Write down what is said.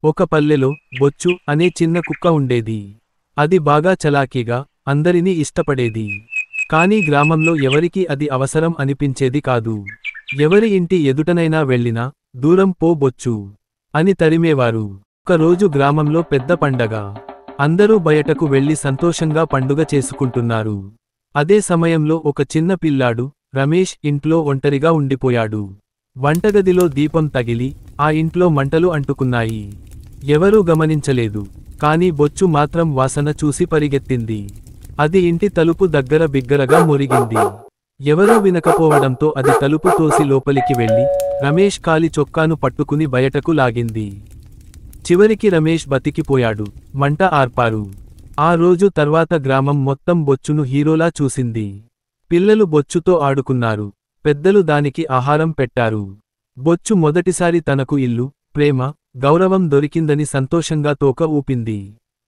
ఒక పల్లెలో బొచ్చు అనే చిన్న కుక్క ఉండేది. అది బాగా చలాకీగా, అందరినీ ఇష్టపడేది. కానీ గ్రామంలో ఎవరికీ అది అవసరం అనిపించేది కాదు. ఎవరి ఇంటి ఎదుటనైనా వెళ్ళినా, దూరం పో బొచ్చు అని తరిమేవారు. ఒకరోజు గ్రామంలో పెద్ద పండగ. అందరూ బయటకు వెళ్లి సంతోషంగా పండుగ చేసుకుంటున్నారు. అదే సమయంలో ఒక చిన్న పిల్లాడు, రమేష్, ఇంట్లో ఒంటరిగా ఉండిపోయాడు. వంటగదిలో దీపం తగిలి, ఆ ఇంట్లో మంటలు అంటుకున్నాయి. ఎవరూ గమనించలేదు. కాని బొచ్చు మాత్రం వాసన చూసి పరిగెత్తింది. అది ఇంటి తలుపు దగ్గర బిగ్గరగా మొరిగింది. ఎవరూ వినకపోవడంతో అది తలుపు తోసి లోపలికి వెళ్లి, రమేష్ కాలి చొక్కాను పట్టుకుని బయటకు లాగింది. చివరికి రమేష్ బతికిపోయాడు. మంట ఆర్పారు. ఆ రోజు తర్వాత గ్రామం మొత్తం బొచ్చును హీరోలా చూసింది. పిల్లలు బొచ్చుతో ఆడుకున్నారు. పెద్దలు దానికి ఆహారం పెట్టారు. బొచ్చు మొదటిసారి తనకు ఇల్లు, ప్రేమ, గౌరవం దొరికిందని సంతోషంగా తోక ఊపింది.